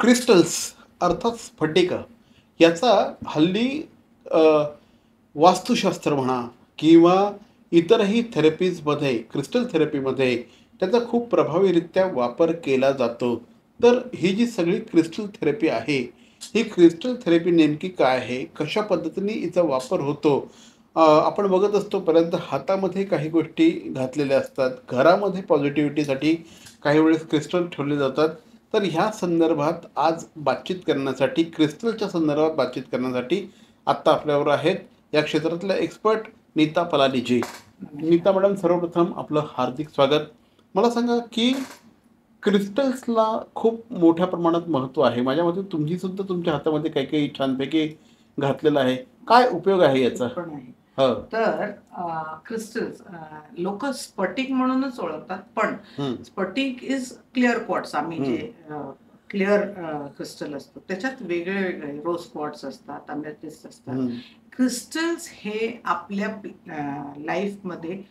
Crystals अर्थात स्फटिक याचा हल्ली अ, वास्तुशास्त्र म्हणा किंवा इतरही थेरपीजमध्ये क्रिस्टल थेरपीमध्ये त्याचा खूप प्रभावीरित्या वापर केला जातो. तर ही जी सगळी क्रिस्टल थेरपी आहे, ही क्रिस्टल थेरपी नेमकी काय आहे? कशा पद्धतीने हिचा वापर होतो? आपण बघत असतो बऱ्याचदा हातामध्ये काही गोष्टी घातलेल्या असतात. घरामध्ये पॉझिटिव्हिटीसाठी काही वेळेस क्रिस्टल ठेवले जातात. तर ह्या संदर्भात आज बातचीत करण्यासाठी, क्रिस्टलच्या संदर्भात बातचीत करण्यासाठी आत्ता आपल्याबरोबर आहेत या क्षेत्रातल्या एक्सपर्ट नीता पलानीजी. नीता मॅडम, सर्वप्रथम आपलं हार्दिक स्वागत. मला सांगा की क्रिस्टल्सला खूप मोठ्या प्रमाणात महत्त्व आहे. माझ्या मते तुम्ही सुद्धा तुमच्या हातामध्ये काही काही छानपैकी घातलेलं आहे. काय उपयोग आहे याचा? पण आहे. हो. तर क्रिस्टल्स लोक स्फटिक म्हणूनच ओळखतात, पण स्फटिक इज क्लिअर क्वार्ट्स. आम्ही जे क्लिअर क्रिस्टल असतो त्याच्यात वेगळे वेगळे रोज क्वार्ट्स असतात, अमेथिस्ट असतात. क्रिस्टल्स हे आपल्या लाईफमध्ये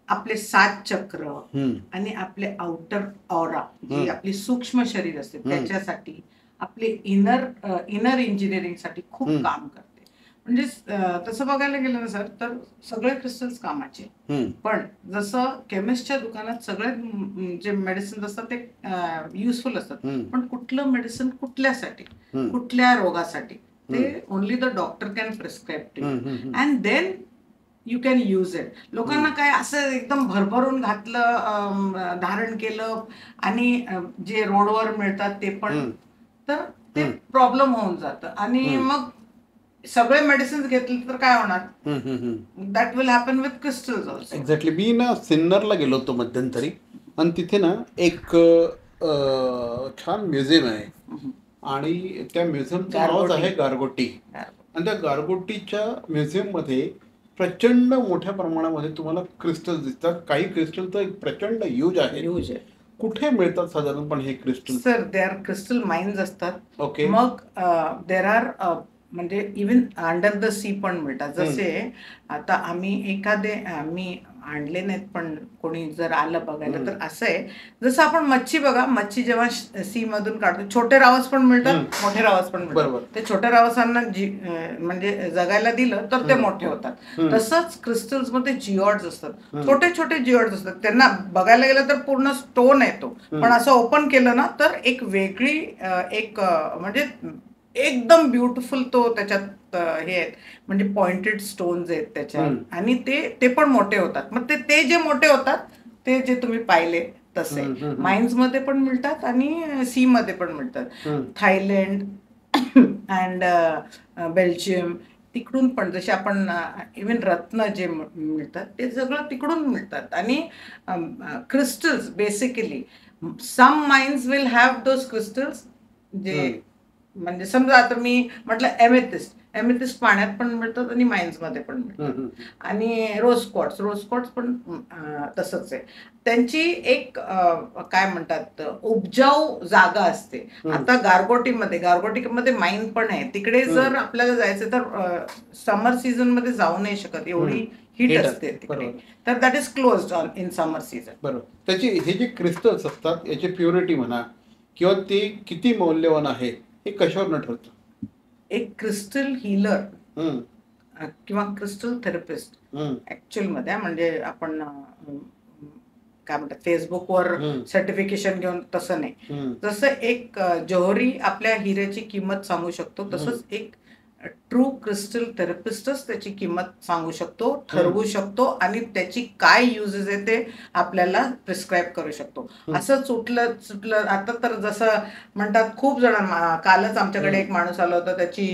आपले 7 चक्र आणि आपले आउटर ऑरा, जी आपली सूक्ष्म शरीर असते, त्याच्यासाठी आपले इनर इंजिनिअरिंग साठी खूप काम करते. म्हणजे तसं बघायला गेलं ना सर, तर सगळे क्रिस्टल्स कामाचे. पण जसं केमिस्टच्या दुकानात सगळे जे मेडिसिन असतात ते युजफुल असतात, पण कुठलं मेडिसिन कुठल्यासाठी, कुठल्या रोगासाठी, ते only the doctor can prescribe to you and then you can use it. लोकांना काय असं एकदम भरभरून घातलं, धारण केलं आणि जे रोडवर मिळतात ते पण, तर ते प्रॉब्लेम होऊन जातं. आणि मग सगळे मेडिसिन घेतले तर काय होणार? That will happen with crystals also. Exactly. मी ना सिन्नरला गेलो होतो मध्यंतरी, आणि तिथे ना एक छान म्युझियम आहे आणि त्या म्युझियमचं नावच आहे गारगोटी. आणि त्या गारगोटीच्या म्युझियममध्ये प्रचंड मोठ्या प्रमाणामध्ये तुम्हाला क्रिस्टल दिसतात. काही क्रिस्टल तर प्रचंड ह्यूज आहे. कुठे मिळतात साधारणपणे हे crystal? Sir, they are crystal mines असतात. ओके. मग देर आर म्हणजे इव्हन अंडर द सी पण मिळतात. जसे आता आम्ही आणले नाहीत, पण कोणी जर आलं बघायला तर असं आहे, जसं आपण मच्छी बघा, मच्छी जेव्हा सी मधून काढतो, छोटे रावस पण मिळतात, मोठे रावस पण मिळतात. ते छोट्या रावसांना म्हणजे जगायला दिलं तर ते मोठे होतात. तसंच क्रिस्टल्स मध्ये जिऑड्स असतात, छोटे छोटे जिऑड्स असतात. त्यांना बघायला गेलं तर पूर्ण स्टोन येतो, पण असं ओपन केलं ना तर एक वेगळी म्हणजे एकदम ब्युटिफुल तो त्याच्यात हे आहेत, म्हणजे पॉइंटेड स्टोन्स आहेत त्याच्यात. आणि ते पण मोठे होतात. मग ते जे मोठे होतात ते जे तुम्ही पाहिले तसे माइन्स मध्ये पण मिळतात आणि सी मध्ये पण मिळतात. थायलंड अँड बेल्जियम, तिकडून पण, जसे आपण इव्हन रत्न जे मिळतात ते सगळं तिकडून मिळतात. आणि crystals basically, some mines will have those crystals, जे म्हणजे समजा आता मी म्हटलं एमेथिस्ट पाण्यात पण मिळतात आणि माइन्स मध्ये पण मिळतात. आणि रोज क्वार्ट्स पण तसंच आहे. त्यांची एक काय म्हणतात, उपजाऊ जागा असते. आता गारगोटीमध्ये माइन पण आहे. तिकडे जर आपल्याला जायचं तर समर सीझन मध्ये जाऊ नाही शकत, एवढी हीट असते तिकडे. तर that is closed in summer season. बरोबर. त्याची हे जे क्रिस्टल्स असतात याची प्युरिटी म्हणा किंवा ते किती मौल्यवान आहे हे कशावर ठरतं? एक क्रिस्टल हीलर किंवा क्रिस्टल थेरपिस्ट ऍक्च्युअल मध्ये, म्हणजे आपण काय म्हणतात फेसबुकवर सर्टिफिकेशन घेऊन तसं नाही. जसं एक जौहरी आपल्या हिऱ्याची किंमत सांगू शकतो, तसंच एक ट्रू क्रिस्टल थेरपिस्टच त्याची किंमत सांगू शकतो, ठरवू शकतो, आणि त्याची काय युजेस आहे ते आपल्याला प्रिस्क्राईब करू शकतो. असं सुटलं आता तर जसं म्हणतात, खूप जण, कालच आमच्याकडे एक माणूस आला होता, त्याची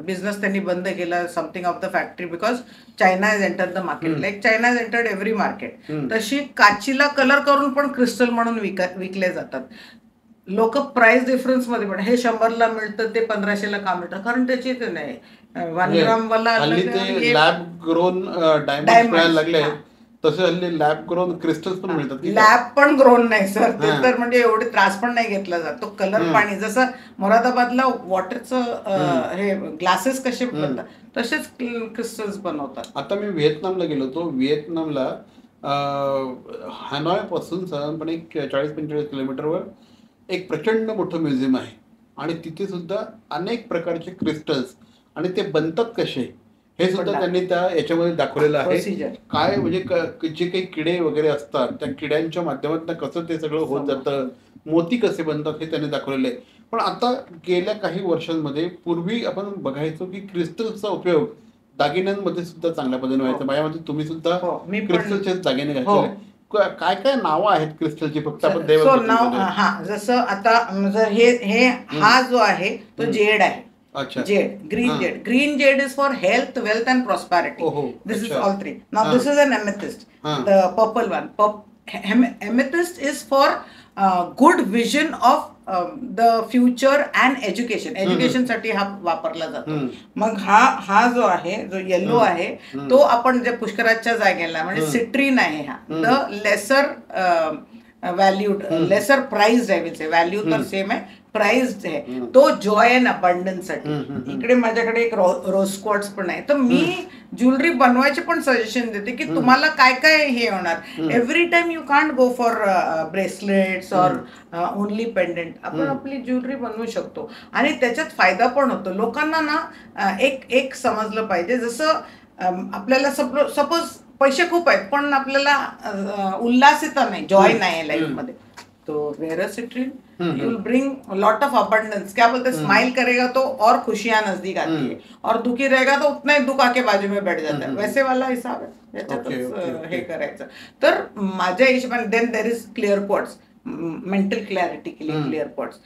बिझनेस त्यांनी बंद केला, something of the factory, because China has entered the market. Like China has entered every market. तशी काचीला कलर करून पण क्रिस्टल म्हणून विकले जातात. लोक प्राइस डिफरन्स मध्ये पण, हे 100ला मिळतं ते 1500ला का मिळतं, कारण त्याची ते नाही 1 ग्राम वाला लॅब ग्रोन डायमंड मिळायला लागले, तसे हल्ली लॅब ग्रोन क्रिस्टल्स पण मिळतात. लॅब पण ग्रोन नाही सर, ते तर म्हणजे एवढे त्रास पण नाही घेतला जात. तो कलर पाणी, जसं मोरादाबादला वॉटरचं हे ग्लासेस कसे बनतात तसेच क्रिस्टल्स बनवतात. आता मी व्हिएतनामला गेलो होतो. व्हिएतनामला हॅनॉय पासून साधारणपणे 40-45 किलोमीटरवर एक प्रचंड मोठं म्युझियम आहे. आणि तिथे सुद्धा अनेक प्रकारचे क्रिस्टल्स आणि ते बनतात कसे हे सुद्धा त्यांनी त्या याच्यामध्ये दाखवलेलं आहे. प्रोसिजर काय म्हणजे जे काही किडे वगैरे असतात त्या किड्यांच्या माध्यमातून कसं ते सगळं होत जातं, मोती कसे बनतात हे त्यांनी दाखवलेलं आहे. पण आता गेल्या काही वर्षांमध्ये पूर्वी आपण बघायचो की क्रिस्टल्सचा उपयोग दागिन्यांमध्ये सुद्धा चांगल्या पद्धतीने व्हायचा. माझ्यामध्ये तुम्ही सुद्धा क्रिस्टलचे दागिने घातलेले. काय काय नावं आहेत क्रिस्टलची फक्त आपण नाव हा जसं आता जर हे हा जो आहे तो जेड आहे. Jade, green jade is for health, wealth and prosperity. This is all three. Now this is an amethyst, the purple one. Amethyst is for good vision of the future and education. Education साठी हा वापरला जातो. मग हा जो आहे जो yellow आहे तो आपण जे पुष्कराजच्या जागेला म्हणजे सिट्रीन आहे. हा the lesser valued lesser priced आहे. विल से व्हॅल्यू तर सेम आहे, प्राइज्ड आहे. तो जॉय अँड अबंडन्स साठी. इकडे माझ्याकडे एक रोज क्वार्ट्स पण आहे. तर मी ज्वेलरी बनवायचे पण सजेशन देते की तुम्हाला काय काय हे होणार. Every time you can't go for bracelets or only pendant. आपण आपली ज्वेलरी बनवू शकतो आणि त्याच्यात फायदा पण होतो. लोकांना ना एक समजलं पाहिजे. जसं आपल्याला सपोज पैसे खूप आहेत पण आपल्याला उल्हासिता नाही, जॉय नाही लाईफ मध्ये. तो where citrine you will bring lot of abundance. क्या बोलते, स्माइल करेगा तो और खुशियां नजदीक आती है, और दुखी रहेगा तो उतना ही दुख आके बाजू में बैठ जाता है. वैसे वाला हिसाब आहे याच्यातच हे करायचं. तर माझ्या हिशोबाने then there is clear quartz, mental clarity के लिए क्लिअर क्वार्ट्स.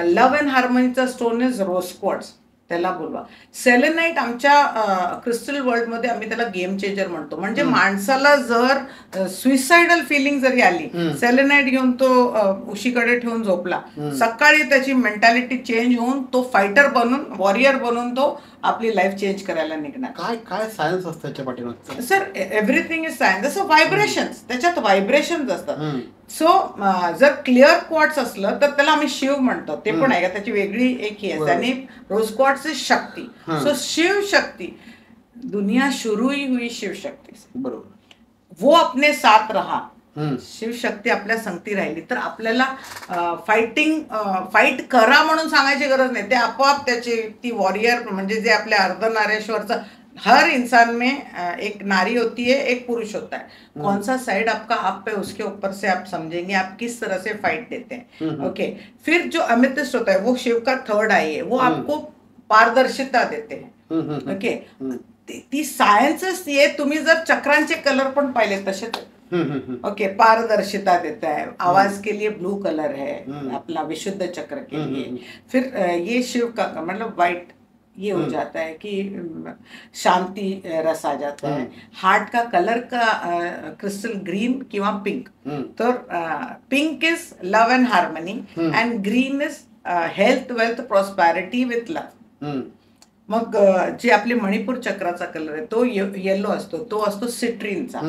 लव्ह अँड हार्मनीचा स्टोन इज रोज क्वार्ट्स, त्याला बोलवा. सेलेनाइट आमच्या क्रिस्टल वर्ल्ड मध्ये आम्ही त्याला गेम चेंजर म्हणतो. म्हणजे माणसाला जर सुइसाइडल फिलिंग जरी आली, सेलेनाइट घेऊन तो उशीकडे ठेवून झोपला, सकाळी त्याची मेंटॅलिटी चेंज होऊन तो फायटर बनून, वॉरियर बनून तो आपली लाईफ चेंज करायला निघणार. काय काय सायन्स असतं त्याच्या पाठीमागचं? Sir everything is science. जसं व्हायब्रेशन्स, त्याच्यात व्हायब्रेशन्स असतात. सो जर क्लिअर क्वार्ट्स असलं तर त्याला आम्ही शिव म्हणतो. ते पण आहे का, त्याची वेगळी एक ही आहे. आणि rose quartz is Shakti. So Shiv Shakti, दुनिया शुरू ही हुई शिव शक्ती, बरोबर. वो अपने साथ रहा. शिव शक्ती आपल्या संगती राहिली तर आपल्याला फाईट करा म्हणून सांगायची गरज नाही. ते आपोआप त्याची ती वॉरियर म्हणजे जे आपल्या अर्धनारेश्वरचं, हर इंसान में एक नारी होती है, एक पुरुष होता है. कौन सा साइड आपका आप पे, उसके ऊपर से आप समझेंगे आप किस तरह से फाइट देते हैं. ओके. फिर जो अमेथिस्ट होता है वो शिव का थर्ड आई है, वो आपको पारदर्शिता देते हैं. ओके. ती सायन्सच ये. तुम्ही जर चक्रांचे कलर पण पाहिले तसेच. ओके. पारदर्शिता देता है. आवाज के लिए ब्लू कलर है अपना विशुद्ध चक्र के लिए. फिर ये शिव का मतलब व्हाइट ये हो जाता है कि शांति रस आ जाता है. हार्ट का कलर का क्रिस्टल ग्रीन किंवा पिंक. तर pink is love and harmony and green is health, wealth, prosperity with love. मग जे आपले मणिपूर चक्राचा कलर आहे तो येलो असतो, तो असतो सिट्रीनचा.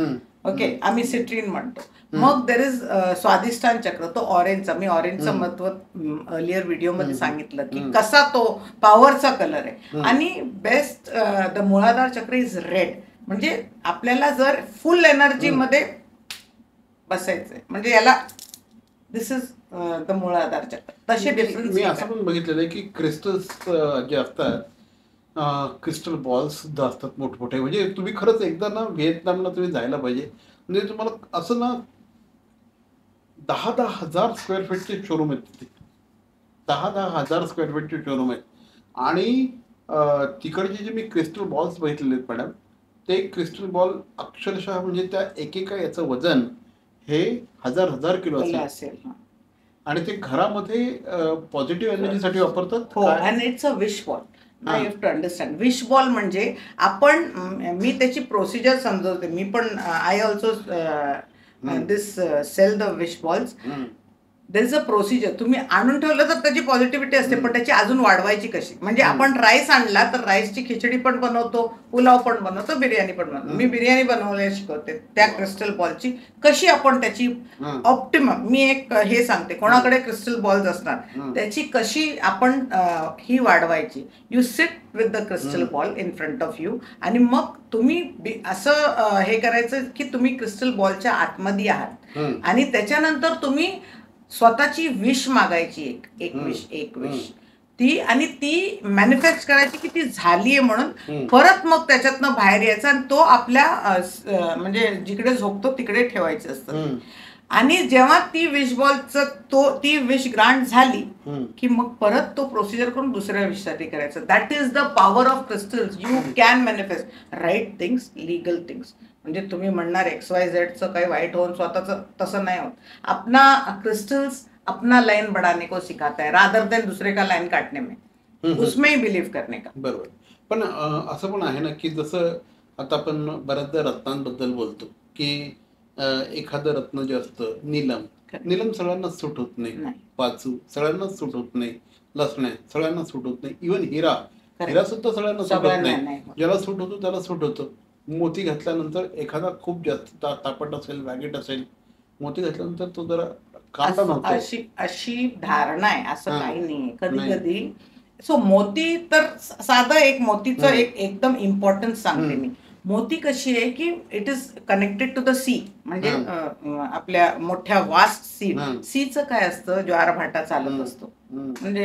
ओके. आम्ही सिट्रीन म्हणतो. मग देर इज स्वादिष्टान चक्र, तो ऑरेंजचा. मी ऑरेंजचं महत्व अर्लियर व्हिडिओ मध्ये सांगितलं की कसा तो पॉवरचा कलर आहे. आणि बेस्ट द मूळाधार चक्र इज रेड. म्हणजे आपल्याला जर फुल एनर्जी मध्ये बसायचंय म्हणजे याला दिस इज द मूळाधार चक्र. तसे डिफरन्स मी असं पण बघितलेलं आहे की क्रिस्टल्स जे असतात, क्रिस्टल बॉल्स सुद्धा असतात मोठमोठे. म्हणजे तुम्ही खरंच एकदा ना व्हिएतनामला तुम्ही जायला पाहिजे. म्हणजे तुम्हाला असं ना 10,000 स्क्वेअर फीटचे शोरूम आहेत तिथे. 10,000 स्क्वेअर फीटचे शोरूम आहेत. आणि तिकडचे जे मी क्रिस्टल बॉल्स बघितलेले आहेत मॅडम, ते क्रिस्टल बॉल अक्षरशः म्हणजे त्या एकेका याचं वजन हे 1000 किलो असेल. आणि ते घरामध्ये पॉझिटिव्ह एनर्जीसाठी वापरतात. हो. And it's a wish ball. I have to understand. Wish ball म्हणजे आपण, मी त्याची प्रोसिजर समजवते. मी पण I also this sell the wish balls. There is a procedure. तुम्ही आणून ठेवलं तर त्याची पॉझिटिव्हिटी असते, पण त्याची अजून वाढवायची कशी. म्हणजे आपण राईस आणला तर राईसची खिचडी पण बनवतो, पुलाव पण बनवतो, बिर्याणी पण बनवतो. मी बिर्याणी बनवायला शिकवते. त्या क्रिस्टल बॉलची कशी आपण त्याची ऑप्टिमम, मी एक हे सांगते, कोणाकडे क्रिस्टल बॉल्स असणार त्याची कशी आपण ही वाढवायची. You sit with the crystal ball in front of you आणि मग तुम्ही असं हे करायचं की तुम्ही क्रिस्टल बॉलच्या आतमध्ये आहात आणि त्याच्यानंतर तुम्ही स्वतःची विश मागायची. एक विश. ती आणि ती मॅनिफेस्ट करायची की ती झालीये म्हणून हम्म. परत मग त्याच्यातनं बाहेर यायचं आणि तो आपल्या म्हणजे जिकडे झोपतो तिकडे ठेवायचं असतं. हम्म. आणि जेव्हा ती विश बॉलचं ती विश ग्रांट झाली हम्म. की मग परत तो प्रोसिजर करून दुसऱ्या विषयासाठी करायचं. That is the power of crystals. You can manifest right things, legal things. म्हणजे तुम्ही म्हणणार XYZचं काही वाईट होऊन स्वतःचं, तसं नाही होत. अपना क्रिस्टल्स अपना लाइन बढ़ाने को सिखाता है रादर देन दूसरे का लाइन काटने में, उसमें ही बिलीव करने का. बरोबर. पण असं पण आहे ना की जसं आता आपण बऱ्याचदा रत्नांबद्दल बोलतो की एखादं रत्न जे असतं नीलम, नीलम सगळ्यांना सूट होत नाही, नाही. पाचू सगळ्यांना सूट होत नाही, लसणे सगळ्यांना सूट होत नाही, इव्हन हिरा Correct. हिरा सुद्धा सगळ्यांना सूट होत सगळ्यांना नाही. नाही होत. ज्याला सूट होतो त्याला सूट होतं. मोती घातल्यानंतर एखादा खूप जास्त तापट असेल, वॅगेट असेल, मोती घातल्यानंतर तो जरा काटा नव्हतो. अशी धारणा आहे, असं हा. काही नाहीये. कधी नाही. कधी सो मोती तर साधं एक मोतीचं हम्म. एकदम इम्पॉर्टन्स सांगते मी. मोती कशी आहे की it is connected to the sea. म्हणजे आपल्या मोठ्या वास्ट सी. सीचं काय असतं, ज्वारभाटा चालत असतो, म्हणजे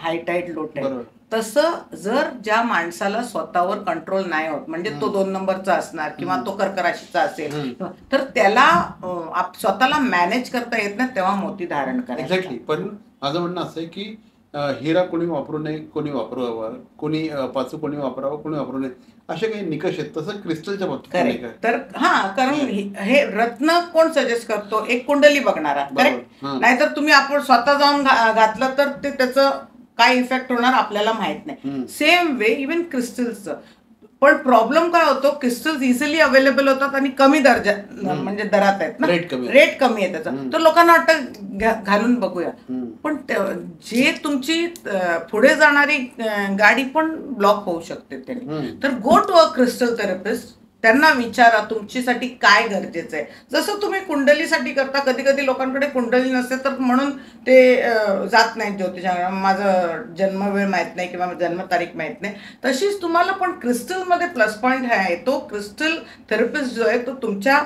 हाय टाईड लो टाईड. बरोबर. तसं जर ज्या माणसाला स्वतःवर कंट्रोल नाही होत, म्हणजे तो 2 नंबरचा असणार किंवा तो कर्क राशीचा असेल, तर त्याला स्वतःला मॅनेज करता येत नाही, तेव्हा मोती धारण करायचं. एक्झॅक्टली. पण माझं म्हणणं असं आहे की हिरा कोणी वापरू नये, कोणी वापरावा, कोणी पाचू कोणी वापरावं, कोणी वापरू नये, असे काही निकष आहेत. तसं क्रिस्टलच्या बाबतीत नाही करेक्ट. काय? तर कारण हे रत्न कोण सजेस्ट करतो, एक कुंडली बघणारा. करेक्ट. नाहीतर तुम्ही आपण स्वतः जाऊन घातलं तर ते त्याचं काय इफेक्ट होणार आपल्याला माहित नाही. सेम वे इव्हन क्रिस्टल्सचं. पण प्रॉब्लेम काय होतो, क्रिस्टल्स इझिली अवेलेबल होतात आणि कमी दर्जा म्हणजे दरात आहेत ना, रेट कमी आहे त्याचा. तर लोकांना वाटतं घालून बघूया. पण जे तुमची पुढे जाणारी गाडी पण ब्लॉक होऊ शकते त्याने. तर go to a crystal therapist. त्यांना विचारा तुमच्यासाठी काय गरजेचं आहे. जसं तुम्ही कुंडलीसाठी करता, कधी कधी लोकांकडे कुंडली नसते तर म्हणून ते जात नाहीत ज्योतिषाकडे, माझं जन्मवेळ माहित नाही किंवा जन्मतारीख माहित नाही. तशीच तुम्हाला पण क्रिस्टलमध्ये प्लस पॉईंट आहे. तो क्रिस्टल थेरपिस्ट जो आहे तो तुमच्या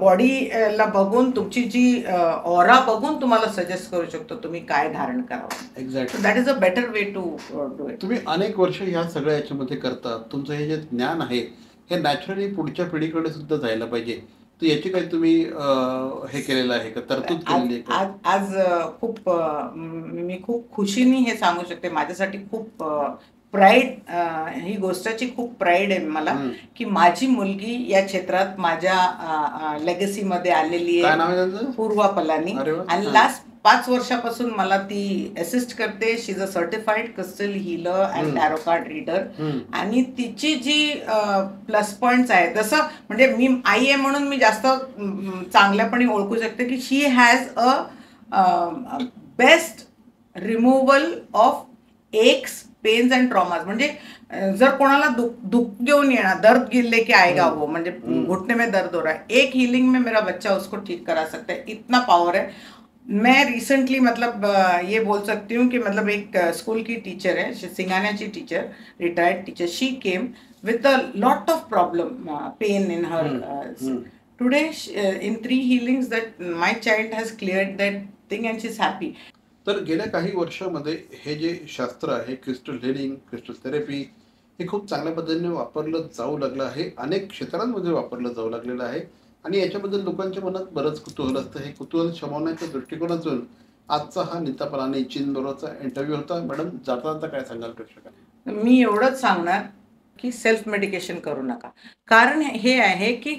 बॉडीला बघून, तुमची जी ऑरा बघून तुम्हाला सजेस्ट करू शकतो तुम्ही काय धारण करावं. Exactly. That is a better way to do it. तुम्ही अनेक वर्ष ह्या सगळ्या याच्यामध्ये करता. तुमचं हे जे ज्ञान आहे हे नॅचरली पुढच्या पिढीकडे सुद्धा जायला पाहिजे. तर याची काही तुम्ही हे केलेलं आहे का, तरतूद केलेली आहे का? आज खूप मी खूप खुशीने हे सांगू शकते, माझ्यासाठी खूप प्राईड, ही गोष्टाची खूप प्राईड आहे मला की माझी मुलगी या क्षेत्रात माझ्या लेगसीमध्ये आलेली काय नाव आहे. आहे त्यांचं? पूर्वा पलानी. अरे वा. आणि लास्ट 5 वर्षापासून मला ती असिस्ट करते. She is a certified crystal healer and tarot card reader. आणि तिची जी प्लस पॉइंट्स आहेत, जसं म्हणजे मी आई आहे म्हणून मी जास्त चांगल्यापणे ओळखू शकते की she has a best removal of ex, pains and traumas. म्हणजे जर कोणाला दुख घेऊन येणार, दर्द गिरले के आएगा वो, म्हणजे घुटने में दर्द हो रहा है, एक हीलिंग में मेरा बच्चा उसको ठीक करा सकता है, इतना पावर है. मैं रिसेंटली मतलब ये बोल सकती हूँ कि मतलब एक स्कूल की टीचर है, सिंगानियाची teacher, retired teacher. She came with a lot of problem, pain in her. Today in 3 healings that my child has cleared that thing and she's happy. तर गेल्या काही वर्षामध्ये हे जे शास्त्र आहे, क्रिस्टल हिलिंग, क्रिस्टल थेरपी, हे खूप चांगल्या पद्धतीने वापरलं जाऊ लागलं आहे. अनेक क्षेत्रांमध्ये वापरलं जाऊ लागलेलं आहे. आणि याच्याबद्दल लोकांच्या मनात बरंच कुतूहल असतं. हे कुतूहल शमवण्याच्या दृष्टिकोनातून आजचा हा नीता पलानी चीनबरोबरचा इंटरव्ह्यू होता. मॅडम, जाता जाता काय सांगाल प्रेक्षकांना? मी एवढंच सांगणार की सेल्फ मेडिकेशन करू नका. कारण हे आहे की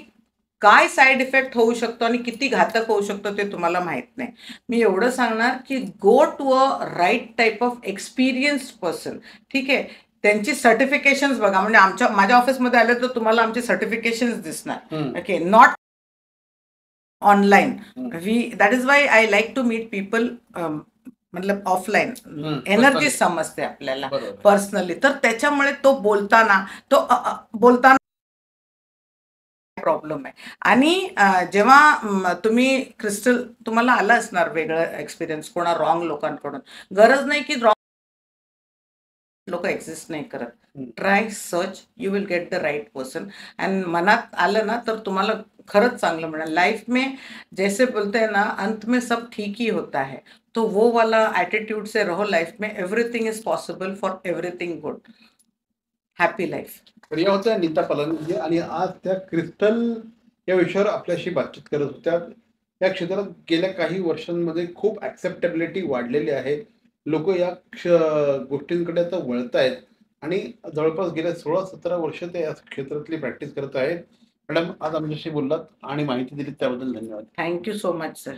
काय साईड इफेक्ट होऊ शकतो आणि किती घातक होऊ शकतो ते तुम्हाला माहित नाही. मी एवढं सांगणार की go to a right type of experienced person. ठीक आहे, त्यांची सर्टिफिकेशन्स बघा. म्हणजे माझ्या ऑफिसमध्ये आले तर तुम्हाला आमचे सर्टिफिकेशन्स दिसणार. Okay, not online. That is why I like to meet people, मतलब ऑफलाईन. एनर्जी समजते आपल्याला पर्सनली. तर त्याच्यामुळे तो बोलताना प्रॉब्लेम आहे. आणि जेव्हा तुम्ही क्रिस्टल, तुम्हाला आलं असणार वेगळं एक्सपिरियन्स कोणा रॉंग लोकांकडून. गरज नाही की लोक एक्झिस्ट नाही करत. हम्म. Try search, you will get the right person. And मनात आलं ना तर तुम्हाला खरंच चांगलं मिळेल. लाइफ में जैसे बोलते हैं ना, अंत में सब ठीक ही होता है. तो वो वाला एटीट्यूड से रहो लाइफ में. Everything is possible for everything good. Happy life. तर या होत्या नीता पलांगे आणि आज त्या क्रिस्टल या विषयावर आपल्याशी बातचीत करत होत्या. या क्षेत्रात गेल्या काही वर्षांमध्ये खूप ऍक्सेप्टेबिलिटी वाढलेली आहे. लोक या गोष्टींकडे आता वळत आहेत आणि जवळपास गेल्या 16-17 वर्ष ते या क्षेत्रातली प्रॅक्टिस करत आहेत. मॅडम, आज आमच्याशी बोललात आणि माहिती दिली त्याबद्दल धन्यवाद. Thank you so much sir.